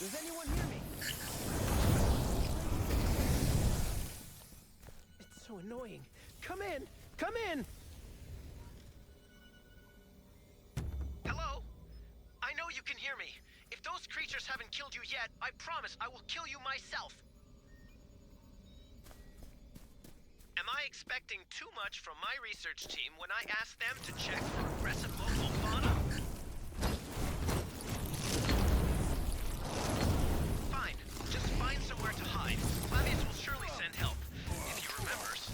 Does anyone hear me? It's so annoying. Come in! Come in! Hello? I know you can hear me. If those creatures haven't killed you yet, I promise I will kill you myself. Am I expecting too much from my research team when I ask them to check for aggressive local fauna? Fine. Just find somewhere to hide. Clavius will surely send help, if he remembers.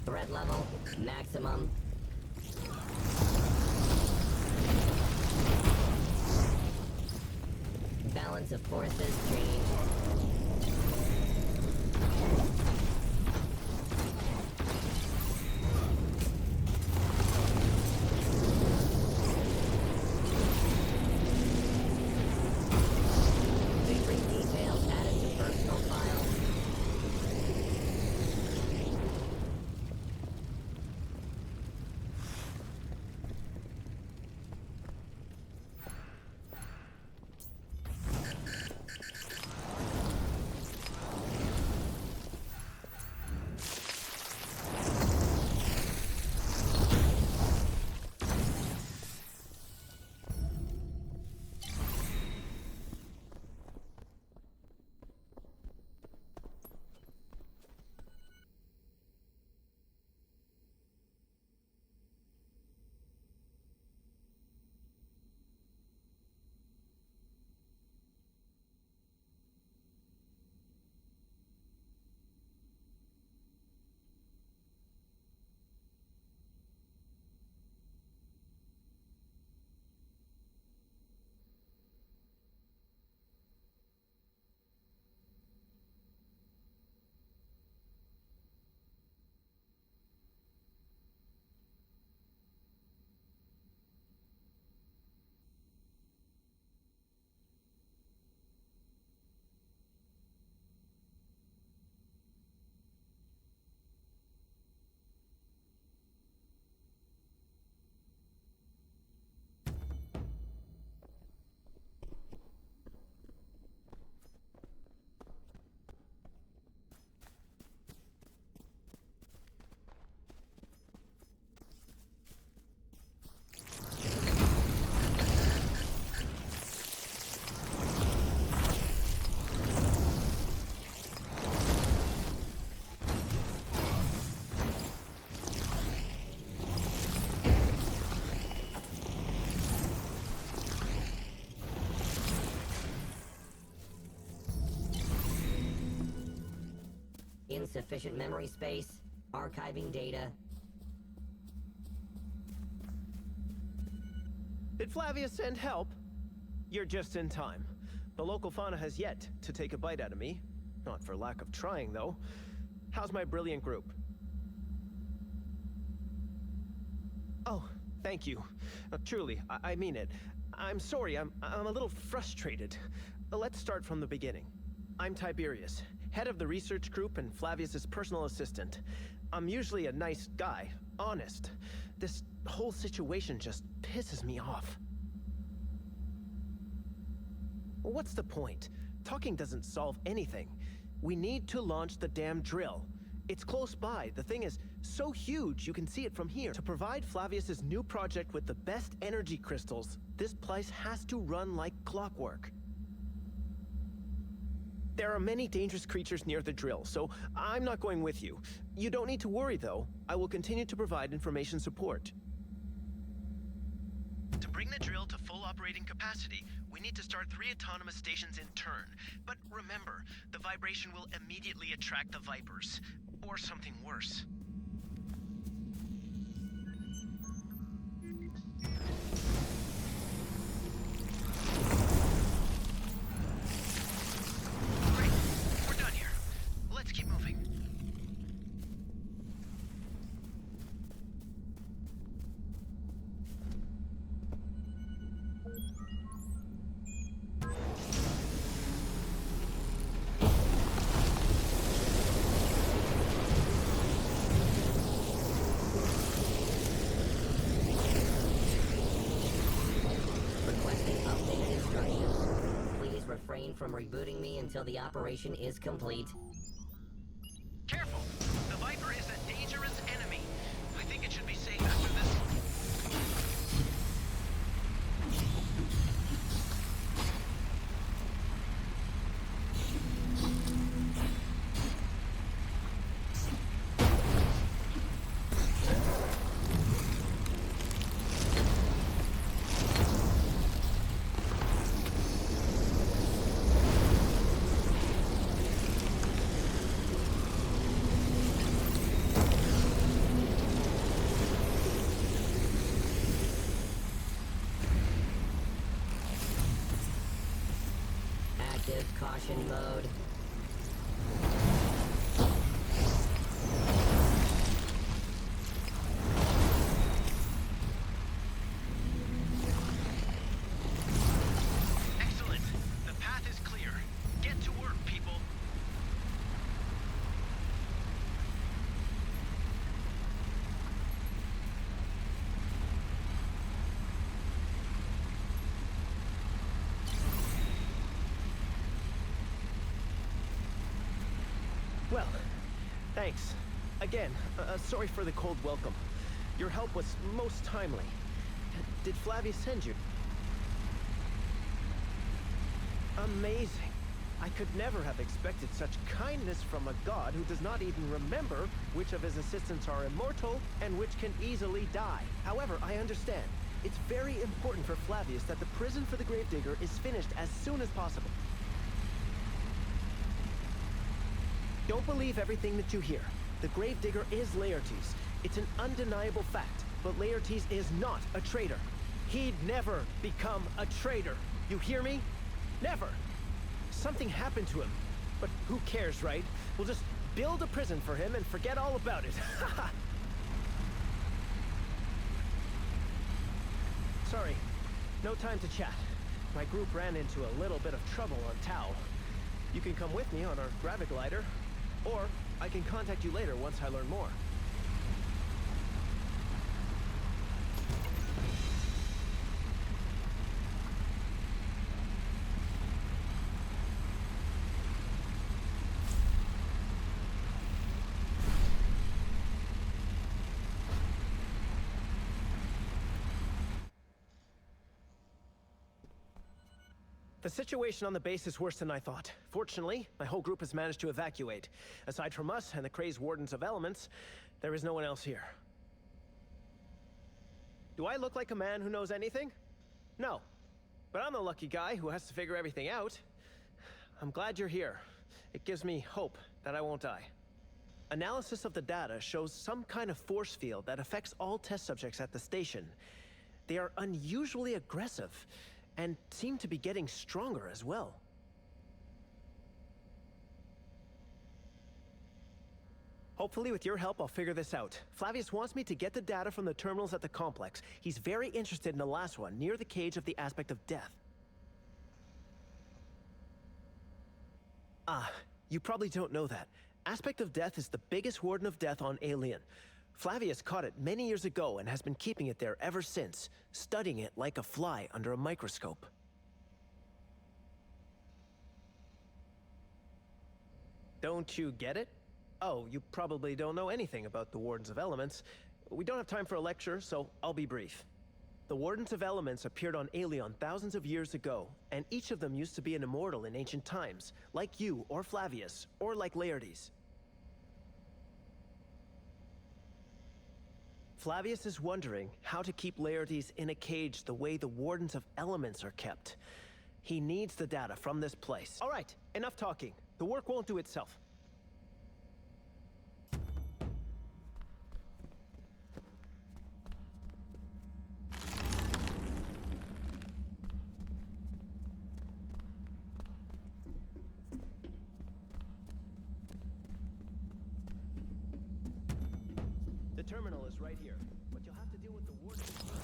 Threat level, maximum. Balance of forces change. Victory details added to personal files. Insufficient memory space, archiving data. Did Flavius send help? You're just in time. The local fauna has yet to take a bite out of me. Not for lack of trying, though. How's my brilliant group? Oh, thank you. Truly, I mean it. I'm sorry, I'm a little frustrated. Let's start from the beginning. I'm Tiberius, head of the research group and Flavius's personal assistant. I'm usually a nice guy, honest. This whole situation just pisses me off. What's the point? Talking doesn't solve anything. We need to launch the damn drill. It's close by. The thing is so huge you can see it from here. To provide Flavius's new project with the best energy crystals, this place has to run like clockwork. There are many dangerous creatures near the drill, so I'm not going with you. You don't need to worry, though. I will continue to provide information support. To bring the drill to full operating capacity, we need to start 3 autonomous stations in turn. But remember, the vibration will immediately attract the Vipers. Or something worse. Great. We're done here. Let's keep moving. Refrain from rebooting me until the operation is complete. Careful! The Viper is a dangerous enemy. I think it should be safe after this. Caution mode. Excellent. The path is clear. Get to work, people. Well, thanks. Again, sorry for the cold welcome. Your help was most timely. Did Flavius send you? Amazing. I could never have expected such kindness from a god who does not even remember which of his assistants are immortal and which can easily die. However, I understand. It's very important for Flavius that the prison for the Gravedigger is finished as soon as possible. Don't believe everything that you hear. The Gravedigger is Laertes. It's an undeniable fact, but Laertes is not a traitor. He'd never become a traitor. You hear me? Never. Something happened to him. But who cares, right? We'll just build a prison for him and forget all about it. Sorry, no time to chat. My group ran into a little bit of trouble on Tau. You can come with me on our graviglider, or I can contact you later once I learn more. The situation on the base is worse than I thought. Fortunately, my whole group has managed to evacuate. Aside from us and the crazed Wardens of Elements, there is no one else here. Do I look like a man who knows anything? No. But I'm the lucky guy who has to figure everything out. I'm glad you're here. It gives me hope that I won't die. Analysis of the data shows some kind of force field that affects all test subjects at the station. They are unusually aggressive, and seem to be getting stronger as well. Hopefully with your help I'll figure this out. Flavius wants me to get the data from the terminals at the complex. He's very interested in the last one, near the cage of the aspect of death. Ah, you probably don't know that. Aspect of Death is the biggest warden of death on Alien. Flavius caught it many years ago and has been keeping it there ever since, studying it like a fly under a microscope. Don't you get it? Oh, you probably don't know anything about the Wardens of Elements. We don't have time for a lecture, so I'll be brief. The Wardens of Elements appeared on Aelion thousands of years ago, and each of them used to be an immortal in ancient times, like you or Flavius, or like Laertes. Flavius is wondering how to keep Laertes in a cage the way the Wardens of Elements are kept. He needs the data from this place. All right, enough talking. The work won't do itself. The terminal is right here, but you'll have to deal with the Wardens first.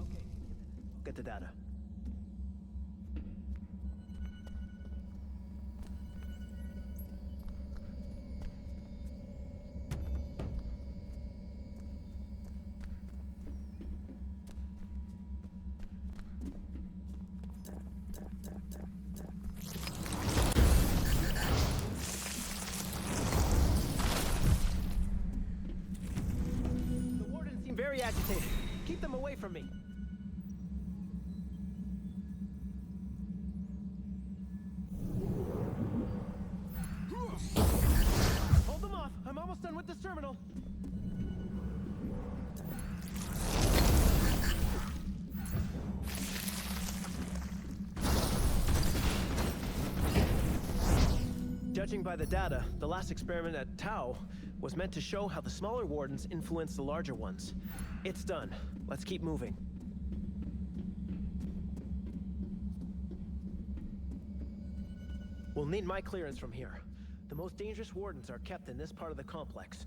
Okay, get the data. The Wardens seem very agitated. Keep them away from me. Hold them off. I'm almost done with this terminal. Judging by the data, the last experiment at Tau was meant to show how the smaller Wardens influence the larger ones. It's done. Let's keep moving. We'll need my clearance from here. The most dangerous Wardens are kept in this part of the complex.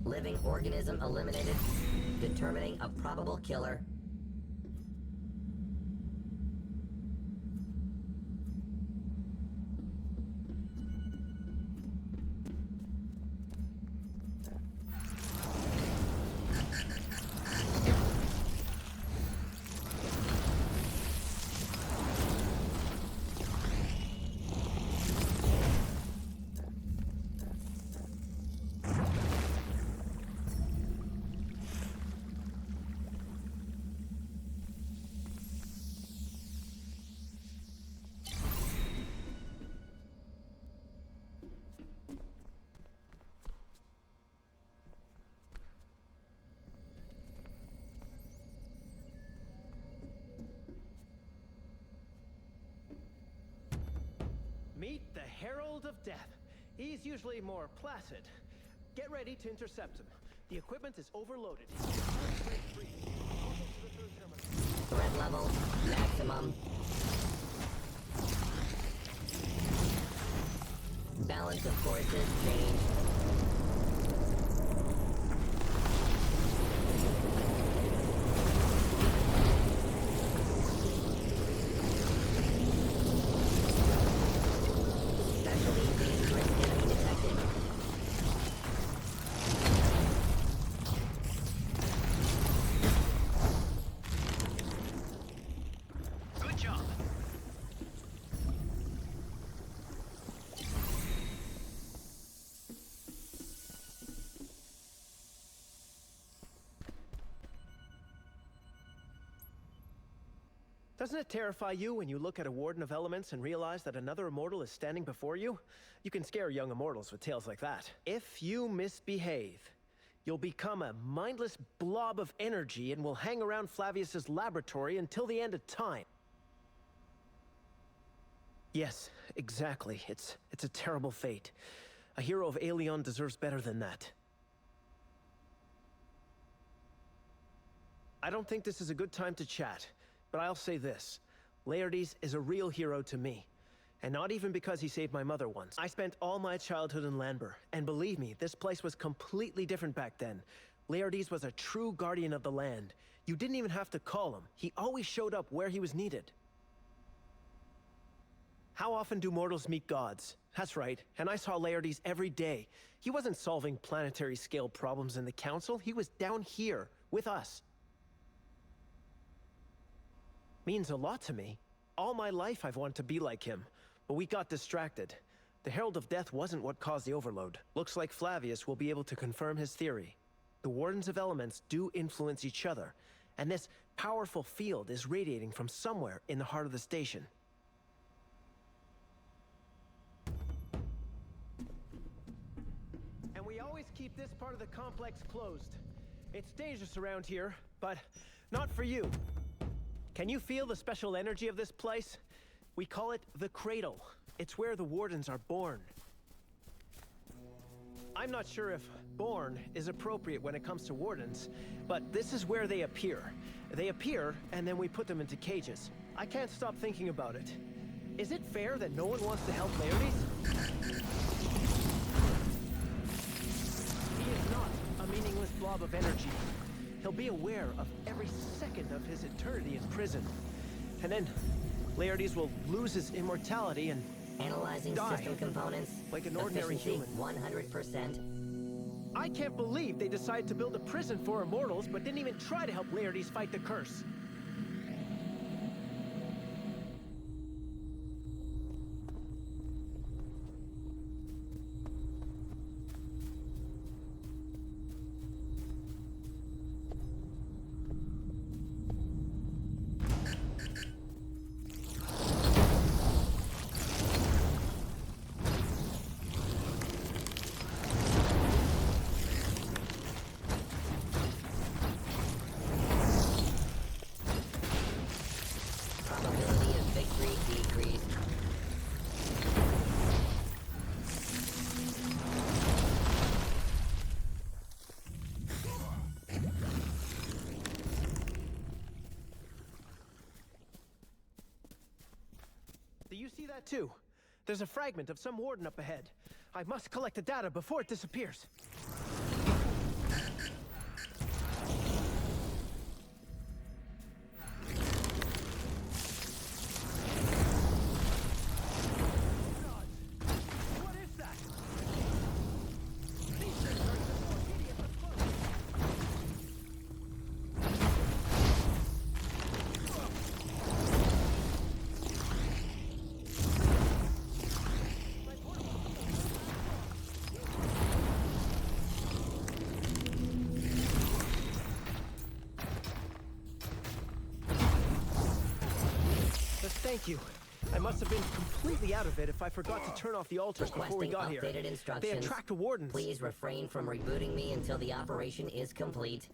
Living organism eliminated. Determining a probable killer. Meet the Herald of Death. He's usually more placid, Get ready to intercept them. The equipment is overloaded. Threat level, maximum. Balance of forces changed. Specialty dangerous enemy detected. Good job. Doesn't it terrify you when you look at a Warden of Elements and realize that another immortal is standing before you? You can scare young immortals with tales like that. If you misbehave, you'll become a mindless blob of energy and will hang around Flavius's laboratory until the end of time. Yes, exactly. It's a terrible fate. A hero of Aelion deserves better than that. I don't think this is a good time to chat. But I'll say this, Laertes is a real hero to me. And not even because he saved my mother once. I spent all my childhood in Lanber, and believe me, this place was completely different back then. Laertes was a true guardian of the land. You didn't even have to call him. He always showed up where he was needed. How often do mortals meet gods? That's right, and I saw Laertes every day. He wasn't solving planetary scale problems in the Council, he was down here, with us. Means a lot to me. All my life I've wanted to be like him, but we got distracted. The Herald of Death wasn't what caused the overload. Looks like Flavius will be able to confirm his theory. The Wardens of Elements do influence each other, and this powerful field is radiating from somewhere in the heart of the station. And we always keep this part of the complex closed. It's dangerous around here, but not for you. Can you feel the special energy of this place? We call it the Cradle. It's where the Wardens are born. I'm not sure if born is appropriate when it comes to Wardens, but this is where they appear. They appear, and then we put them into cages. I can't stop thinking about it. Is it fair that no one wants to help Laertes? He is not a meaningless blob of energy. He'll be aware of every second of his eternity in prison. And then, Laertes will lose his immortality and Analyzing die. System components. Like an ordinary Efficiency, human. 100%. I can't believe they decided to build a prison for immortals, but didn't even try to help Laertes fight the curse. Probability of victory decreased. Do you see that too? There's a fragment of some warden up ahead. I must collect the data before it disappears. What is that? These things are even more hideous up close. Thank you. I must have been completely out of it if I forgot to turn off the altars before we got here. Updated They instructions. attract the wardens. Please refrain from rebooting me until the operation is complete.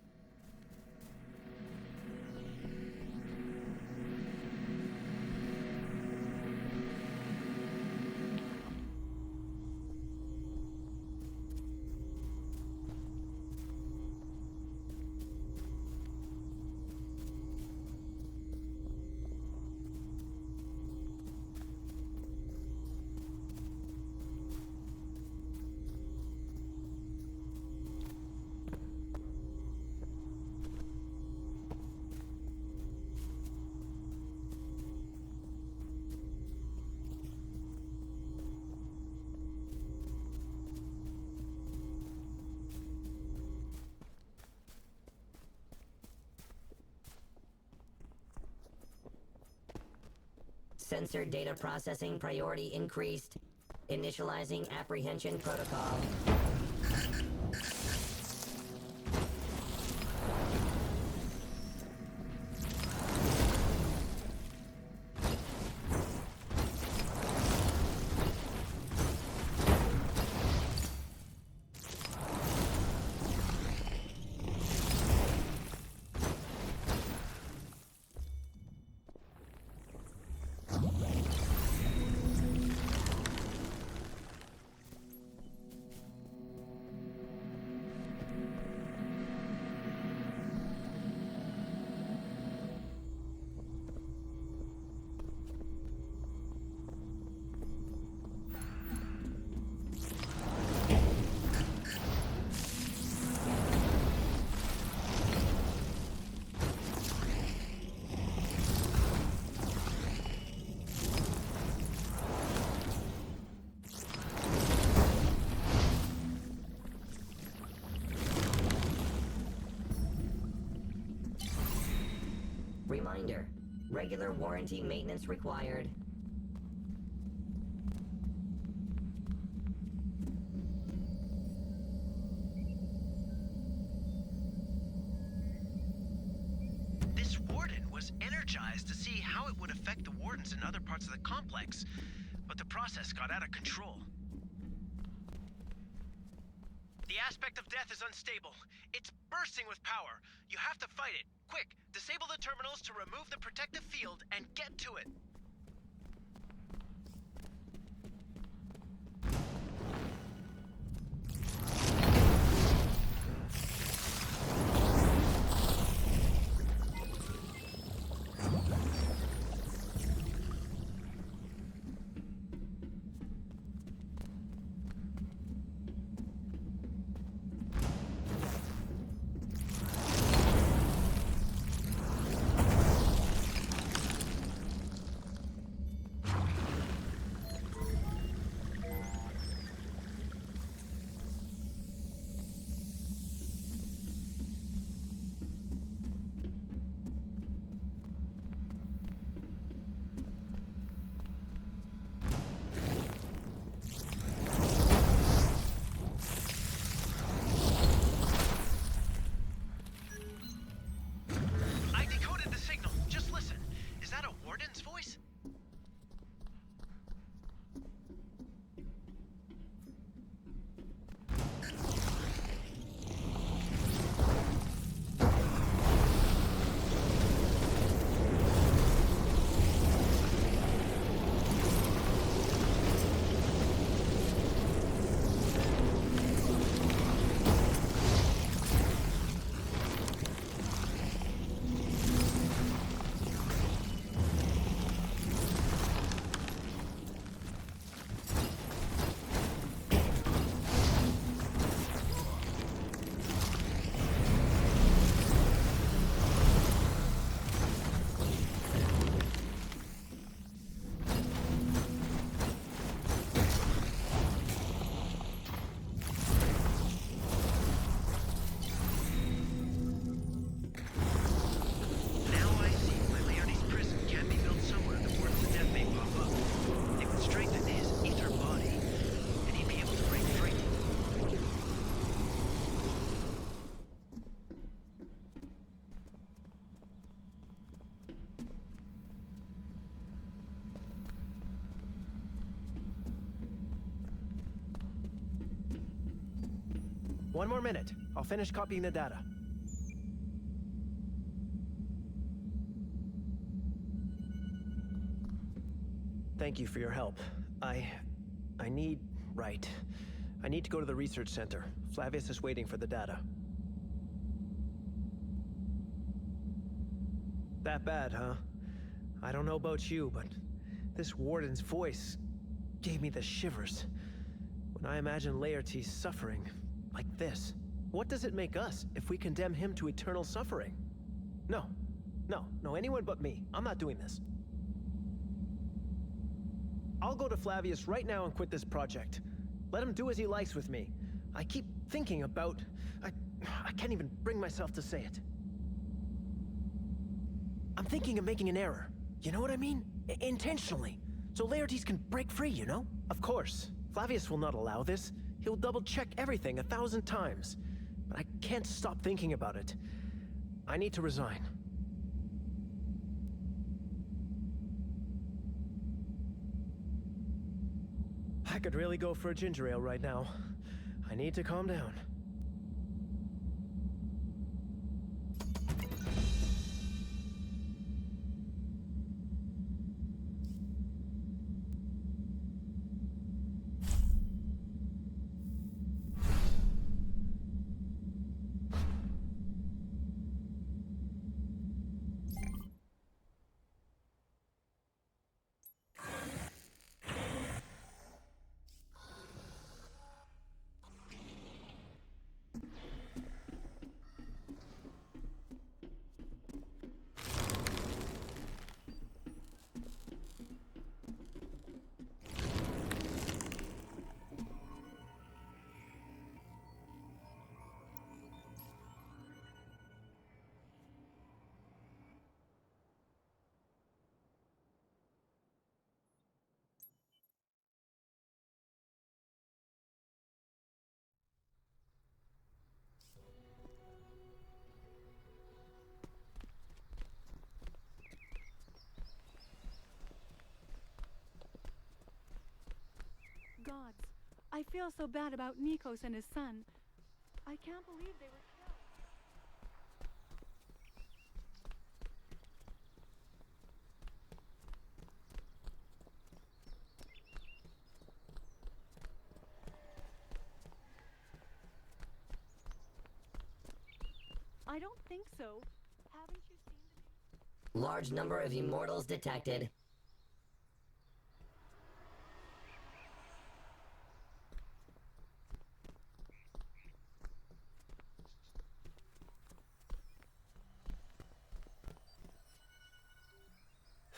Sensor data processing priority increased. Initializing apprehension protocol. Reminder, regular warranty maintenance required. This warden was energized to see how it would affect the wardens in other parts of the complex, but the process got out of control. The aspect of death is unstable. It's bursting with power. You have to fight it. Quick, disable the terminals to remove the protective field and get to it. One more minute. I'll finish copying the data. Thank you for your help. I need... Right. I need to go to the research center. Flavius is waiting for the data. That bad, huh? I don't know about you, but this warden's voice gave me the shivers. When I imagine Laertes suffering like this, what does it make us if we condemn him to eternal suffering? No, anyone but me. I'm not doing this. I'll go to Flavius right now and quit this project. Let him do as he likes with me. I keep thinking about... I can't even bring myself to say it. I'm thinking of making an error. You know what I mean? Intentionally. So Laertes can break free, you know? Of course. Flavius will not allow this. He'll double-check everything 1,000 times. But I can't stop thinking about it. I need to resign. I could really go for a ginger ale right now. I need to calm down. Gods, I feel so bad about Nikos and his son. I can't believe they were killed. I don't think so. Haven't you seen the news? Large number of immortals detected.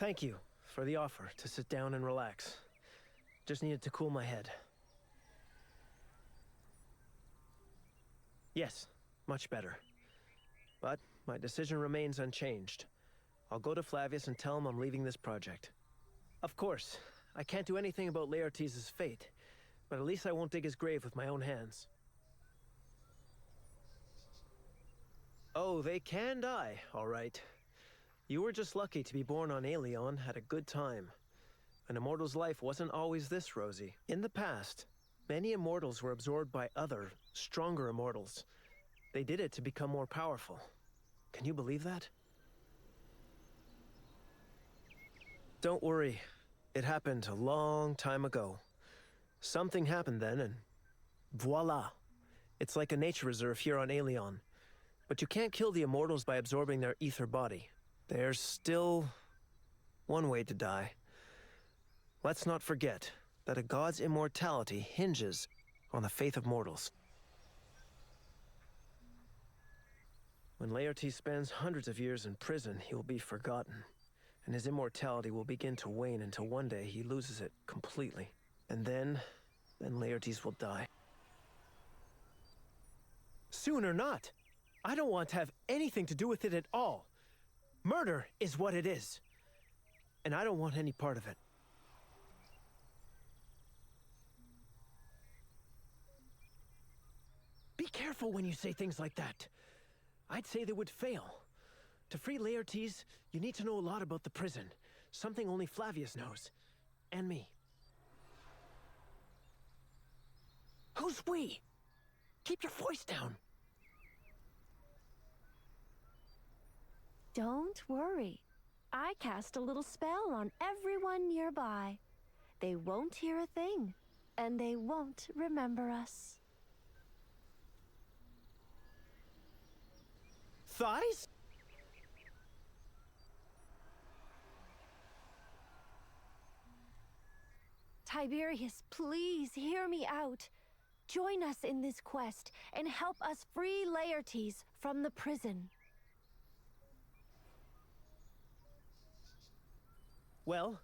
Thank you for the offer to sit down and relax. Just needed to cool my head. Yes, much better. But my decision remains unchanged. I'll go to Flavius and tell him I'm leaving this project. Of course, I can't do anything about Laertes' fate, but at least I won't dig his grave with my own hands. Oh, they can die, all right. You were just lucky to be born on Aelion at a good time. An immortal's life wasn't always this rosy. In the past, many immortals were absorbed by other, stronger immortals. They did it to become more powerful. Can you believe that? Don't worry. It happened a long time ago. Something happened then, and voila. It's like a nature reserve here on Aelion. But you can't kill the immortals by absorbing their ether body. There's still one way to die. Let's not forget that a god's immortality hinges on the faith of mortals. When Laertes spends hundreds of years in prison, he will be forgotten, and his immortality will begin to wane until one day he loses it completely. And then Laertes will die. Soon or not, I don't want to have anything to do with it at all. Murder is what it is. And I don't want any part of it. Be careful when you say things like that. I'd say they would fail. To free Laertes, you need to know a lot about the prison. Something only Flavius knows. And me. Who's we? Keep your voice down. Don't worry. I cast a little spell on everyone nearby. They won't hear a thing, and they won't remember us. Thighs? Tiberius, please hear me out. Join us in this quest and help us free Laertes from the prison. Well,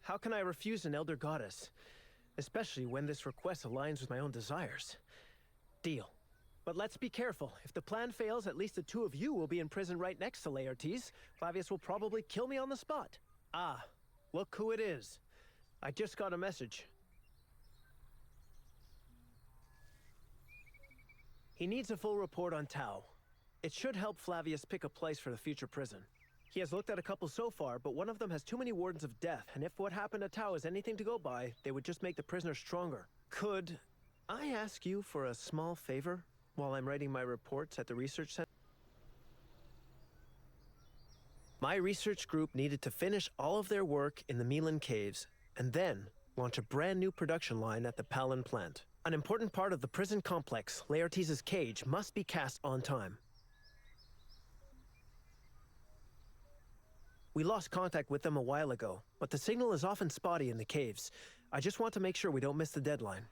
how can I refuse an elder goddess? Especially when this request aligns with my own desires. Deal. But let's be careful. If the plan fails, at least the two of you will be in prison right next to Laertes. Flavius will probably kill me on the spot. Ah, Look who it is. I just got a message. He needs a full report on Tau. It should help Flavius pick a place for the future prison. He has looked at a couple so far, but one of them has too many wardens of death, and if what happened to Tau is anything to go by, they would just make the prisoner stronger. Could I ask you for a small favor while I'm writing my reports at the research center? My research group needed to finish all of their work in the Milan caves, and then launch a brand new production line at the Palin plant. An important part of the prison complex, Laertes' cage, must be cast on time. We lost contact with them a while ago, but the signal is often spotty in the caves. I just want to make sure we don't miss the deadline.